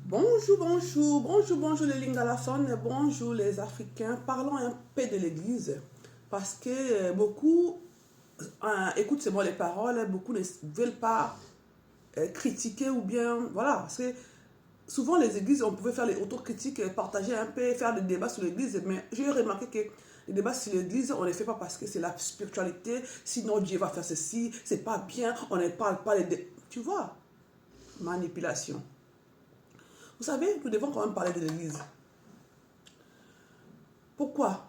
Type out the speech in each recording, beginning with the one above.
Bonjour les Lingalason, bonjour les Africains. Parlons un peu de l'Église parce que beaucoup écoutent seulement les paroles, beaucoup ne veulent pas critiquer ou bien, voilà, c'est souvent les églises, on pouvait faire les autocritiques, partager un peu, faire des débats sur l'église, mais j'ai remarqué que les débats sur l'église, on ne les fait pas parce que c'est la spiritualité, sinon Dieu va faire ceci, c'est pas bien, on ne parle pas tu vois, manipulation. Vous savez, nous devons quand même parler de l'église. Pourquoi?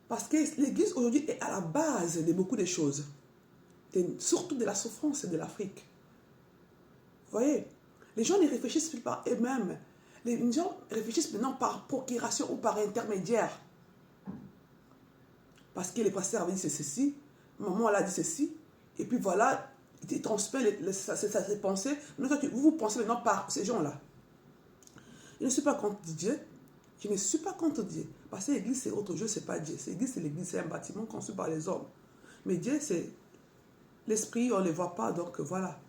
Parce que l'église aujourd'hui est à la base de beaucoup de choses, surtout de la souffrance de l'Afrique. Vous voyez, les gens ne réfléchissent plus par eux-mêmes. Les gens réfléchissent maintenant par procuration ou par intermédiaire. Parce que les pasteurs avaient dit c'est ceci, maman elle a dit ceci, et puis voilà, ils transmettent ses pensées. Vous pensez maintenant par ces gens-là. Je ne suis pas contre Dieu. Je ne suis pas contre Dieu. Parce que l'église, c'est autre chose, c'est pas Dieu. L'église, c'est un bâtiment conçu par les hommes. Mais Dieu, c'est l'esprit, on ne le voit pas, donc voilà.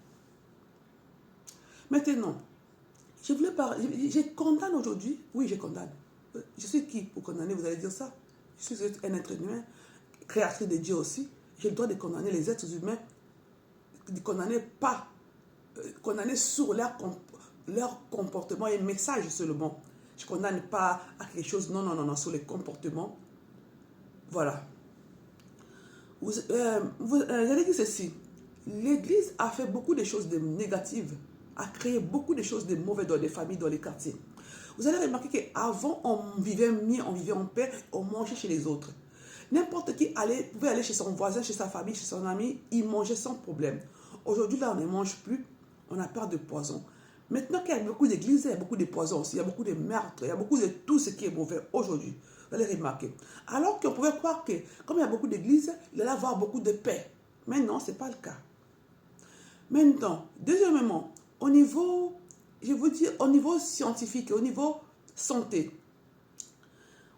Maintenant, je voulais parler, je condamne aujourd'hui, oui, je condamne. Je suis qui pour condamner, vous allez dire ça? Je suis un être humain, créatrice de Dieu aussi. J'ai le droit de condamner les êtres humains, de condamner pas, condamner sur leur comportement et message seulement. Je ne condamne pas à quelque chose, non, sur les comportements. Voilà. Vous allez dire ceci. L'Église a fait beaucoup de choses négatives, a créé beaucoup de choses de mauvais dans les familles, dans les quartiers. Vous allez remarquer qu'avant, on vivait mieux, on vivait en paix, on mangeait chez les autres. N'importe qui pouvait aller chez son voisin, chez sa famille, chez son ami, il mangeait sans problème. Aujourd'hui, là, on ne mange plus, on a peur de poison. Maintenant qu'il y a beaucoup d'églises, il y a beaucoup de poisons aussi, il y a beaucoup de meurtres, il y a beaucoup de tout ce qui est mauvais aujourd'hui. Vous allez remarquer. Alors qu'on pouvait croire que, comme il y a beaucoup d'églises, il allait y avoir beaucoup de paix. Mais non, ce n'est pas le cas. Maintenant, deuxièmement, au niveau, je vous dis, au niveau scientifique, au niveau santé,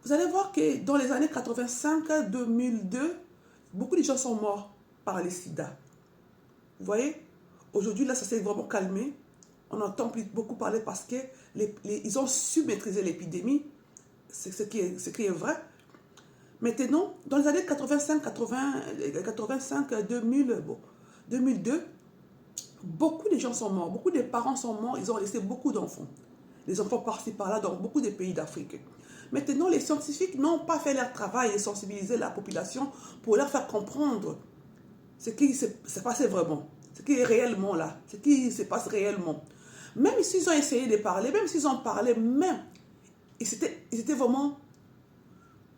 vous allez voir que dans les années 85-2002, beaucoup de gens sont morts par les sida. Vous voyez, aujourd'hui, là, ça s'est vraiment calmé. On n'entend plus beaucoup parler parce qu'ils ont su maîtriser l'épidémie. C'est ce qui est vrai. Maintenant, dans les années 2002, beaucoup de gens sont morts. Beaucoup de parents sont morts. Ils ont laissé beaucoup d'enfants. Les enfants par-ci par-là dans beaucoup de pays d'Afrique. Maintenant, les scientifiques n'ont pas fait leur travail et sensibiliser la population pour leur faire comprendre ce qui s'est passé vraiment. Ce qui est réellement là. Ce qui se passe réellement. Même s'ils ont essayé de parler, même s'ils ont parlé, même, ils étaient vraiment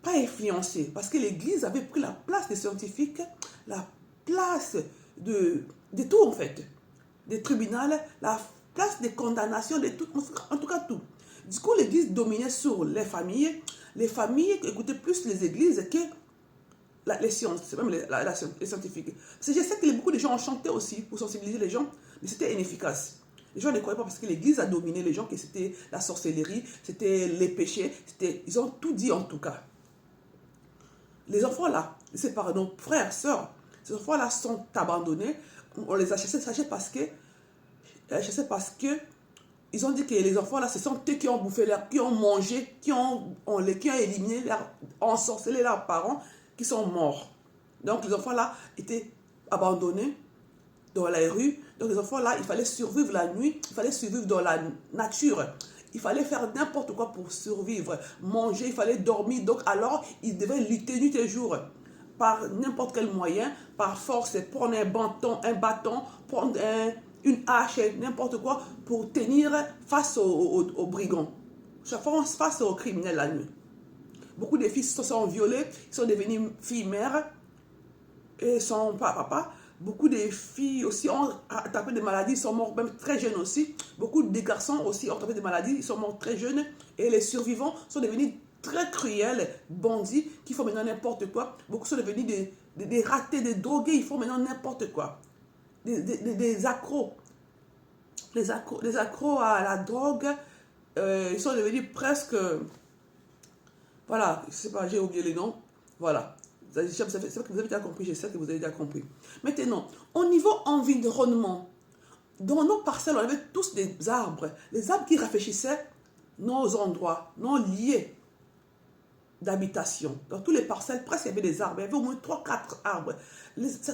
pas influencés. Parce que l'Église avait pris la place des scientifiques, la place de tout en fait. Des tribunaux, la place des condamnations, de tout, en tout cas tout. Du coup, l'Église dominait sur les familles. Les familles écoutaient plus les églises que les sciences, même les scientifiques. Parce que je sais que beaucoup de gens ont chanté aussi pour sensibiliser les gens, mais c'était inefficace. Les gens ne croyaient pas parce que l'Église a dominé les gens, que c'était la sorcellerie, c'était les péchés, ils ont tout dit en tout cas. Les enfants là, c'est par nos frères, sœurs, ces enfants là sont abandonnés, on les a chassés parce que ils ont dit que les enfants là, ce sont eux qui ont bouffé qui ont mangé, qui ont éliminé, ensorcelé leurs parents, qui sont morts. Donc les enfants là étaient abandonnés dans la rue. Donc les enfants là, il fallait survivre la nuit, il fallait survivre dans la nature. Il fallait faire n'importe quoi pour survivre. Manger, il fallait dormir. Donc alors, ils devaient lutter nuit et jour. Par n'importe quel moyen, par force, prendre un bâton, prendre une hache, n'importe quoi, pour tenir face aux brigands. Face aux criminels la nuit. Beaucoup de filles se sont violées, sont devenues filles-mères et sont papa. Beaucoup de filles aussi ont attrapé des maladies, sont morts même très jeunes aussi. Beaucoup de garçons aussi ont attrapé des maladies, ils sont morts très jeunes. Et les survivants sont devenus très cruels, bandits, qui font maintenant n'importe quoi. Beaucoup sont devenus des ratés, des drogués, ils font maintenant n'importe quoi. Des accros. Les accros à la drogue, ils sont devenus presque... Voilà, je sais pas, j'ai oublié les noms. Voilà. C'est vrai que vous avez déjà compris, je sais que vous avez déjà compris. Maintenant, au niveau environnement, dans nos parcelles, on avait tous des arbres. Les arbres qui réfléchissaient nos endroits, nos lieux d'habitation. Dans toutes les parcelles, presque il y avait des arbres. Il y avait au moins 3-4 arbres.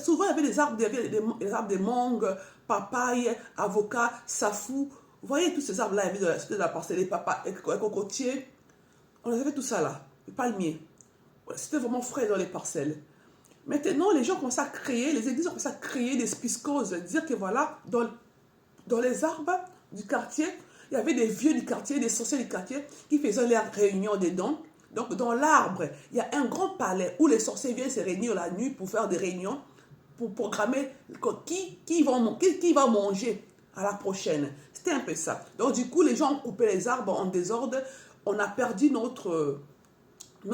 Souvent, il y avait des arbres, des arbres de mangue, papaye, avocat, safou. Vous voyez tous ces arbres-là, il y avait de la parcelle, les papayes, les cocotiers. On avait tout ça là, les palmiers. C'était vraiment frais dans les parcelles. Maintenant, les gens commencent à créer, les églises ont commencé à créer des piscoses, dire que voilà, dans les arbres du quartier, il y avait des vieux du quartier, des sorciers du quartier qui faisaient leurs réunions dedans. Donc, dans l'arbre, il y a un grand palais où les sorciers viennent se réunir la nuit pour faire des réunions, pour programmer qui va manger à la prochaine. C'était un peu ça. Donc, du coup, les gens ont coupé les arbres en désordre. On a perdu notre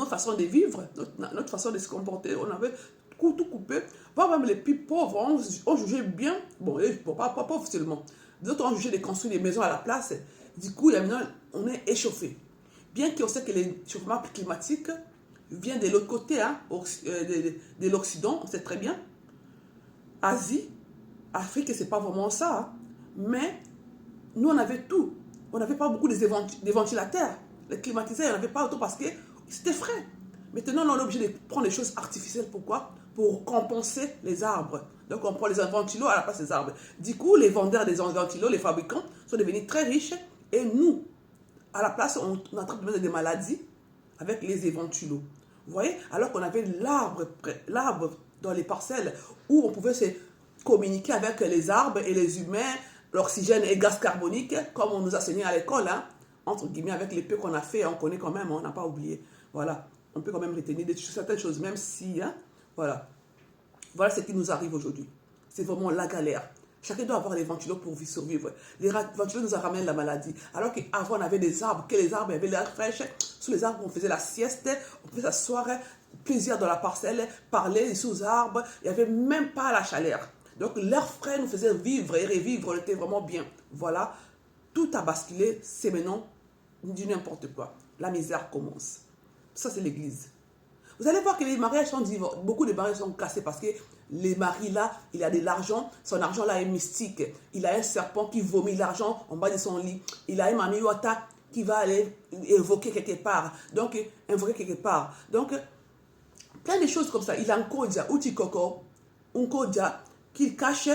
façon de vivre, notre façon de se comporter. On avait tout coupé. Même les plus pauvres ont jugé bien, bon, pas pauvres seulement. D'autres ont jugé de construire des maisons à la place. Du coup, maintenant, on est échauffé. Bien qu'on sait que l'échauffement climatique vient de l'autre côté, hein, de l'Occident, on sait très bien. Asie, Afrique, c'est pas vraiment ça. Hein. Mais nous, on avait tout. On n'avait pas beaucoup de ventilateurs. Les climatiseurs, on n'avait pas autant parce que c'était frais. Maintenant, on est obligé de prendre des choses artificielles. Pourquoi? Pour compenser les arbres. Donc, on prend les ventilos à la place des arbres. Du coup, les vendeurs des ventilos, les fabricants, sont devenus très riches. Et nous, à la place, on est en train de mettre des maladies avec les ventilos. Vous voyez? Alors qu'on avait l'arbre dans les parcelles où on pouvait se communiquer avec les arbres et les humains, l'oxygène et le gaz carbonique, comme on nous a enseigné à l'école, hein, entre guillemets, avec les peu qu'on a fait, on connaît quand même, on n'a pas oublié. Voilà, on peut quand même retenir certaines choses, même si, hein, voilà. Voilà ce qui nous arrive aujourd'hui. C'est vraiment la galère. Chacun doit avoir les ventilos pour survivre. Les ventilos nous ramènent la maladie. Alors qu'avant, on avait des arbres, que les arbres avaient l'air fraîche. Sous les arbres, on faisait la sieste, on pouvait s'asseoir, plaisir dans la parcelle, parler sous arbres. Il n'y avait même pas la chaleur. Donc, l'air frais nous faisait vivre et revivre. On était vraiment bien. Voilà, tout a basculé. C'est maintenant du n'importe quoi. La misère commence. Ça, c'est l'église. Vous allez voir que les mariages sont divorcés. Beaucoup de mariages sont cassés parce que les maris là, il a de l'argent. Son argent là est mystique. Il a un serpent qui vomit l'argent en bas de son lit. Il a un mamiwata qui va aller évoquer quelque part. Donc, invoquer quelque part. Donc, plein de choses comme ça. Il a un kodja, utikoko, un kodja qu'il cache,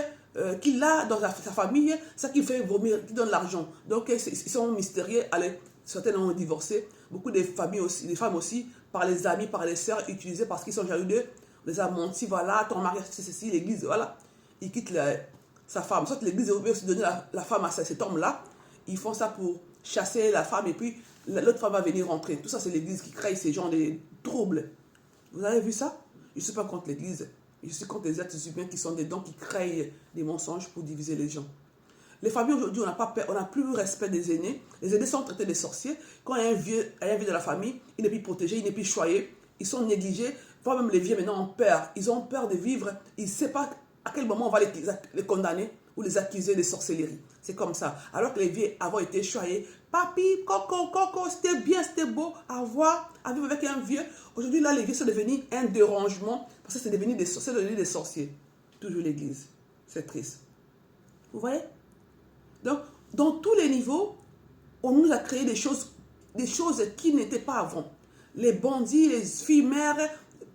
qu'il a dans sa famille, ça qui fait vomir, qui donne l'argent. Donc, ils sont mystérieux. Allez, certains ont divorcé. Beaucoup de familles aussi, des femmes aussi, par les amis, par les sœurs, utilisées parce qu'ils sont jaloux d'eux. On les a menti, voilà, ton mari, c'est ceci, l'église, voilà. Ils quittent sa femme. Soit l'église veut aussi donner la femme à cet homme-là. Ils font ça pour chasser la femme et puis l'autre femme va venir rentrer. Tout ça, c'est l'église qui crée ces genres de troubles. Vous avez vu ça? Je ne suis pas contre l'église. Je suis contre les êtres humains qui sont dedans, qui créent des mensonges pour diviser les gens. Les familles aujourd'hui, on n'a plus le respect des aînés. Les aînés sont traités des sorciers. Quand il y a un vieux de la famille, il n'est plus protégé, il n'est plus choyé. Ils sont négligés. Voire même les vieux maintenant ont peur. Ils ont peur de vivre. Ils ne savent pas à quel moment on va les condamner ou les accuser de sorcellerie. C'est comme ça. Alors que les vieux avant étaient choyés. Papi, coco, c'était bien, c'était beau à voir, à vivre avec un vieux. Aujourd'hui, là, les vieux sont devenus un dérangement parce que c'est devenu des sorciers. Toujours l'église. C'est triste. Vous voyez? Donc, dans tous les niveaux, on nous a créé des choses qui n'étaient pas avant. Les bandits, les filles mères,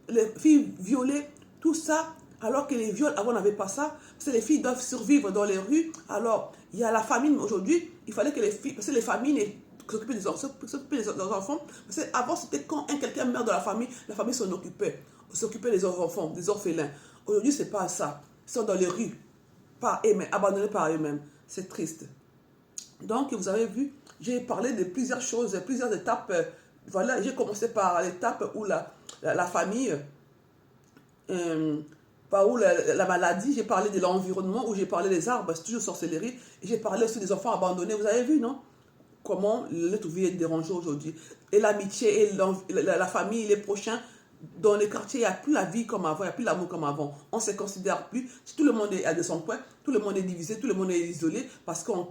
les filles violées, tout ça, alors que les viols avant n'avaient pas ça, parce que les filles doivent survivre dans les rues. Alors, il y a la famine aujourd'hui, il fallait que les filles, parce que les familles s'occupaient des enfants, parce qu'avant c'était quand quelqu'un meurt de la famille s'en occupait, s'occupait des enfants, des orphelins. Aujourd'hui, c'est pas ça. Ils sont dans les rues, abandonnés par eux-mêmes. C'est triste. Donc, vous avez vu, j'ai parlé de plusieurs choses, plusieurs étapes. Voilà, j'ai commencé par l'étape où la famille, par où la maladie, j'ai parlé de l'environnement, où j'ai parlé des arbres, c'est toujours sorcellerie. Et j'ai parlé aussi des enfants abandonnés. Vous avez vu, non? Comment l'être humain est dérangé aujourd'hui. Et l'amitié, et la famille, les prochains. Dans les quartiers, il n'y a plus la vie comme avant, il n'y a plus l'amour comme avant. On ne se considère plus. Tout le monde est de son coin, tout le monde est divisé, tout le monde est isolé parce qu'on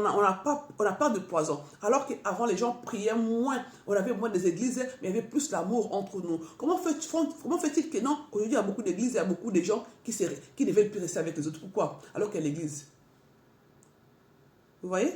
n'a pas de poison. Alors qu'avant, les gens priaient moins, on avait moins des églises, mais il y avait plus l'amour entre nous. Comment fait-il que non? Aujourd'hui, il y a beaucoup d'églises, il y a beaucoup de gens qui ne veulent plus rester avec les autres. Pourquoi? Alors qu'il y a l'église. Vous voyez?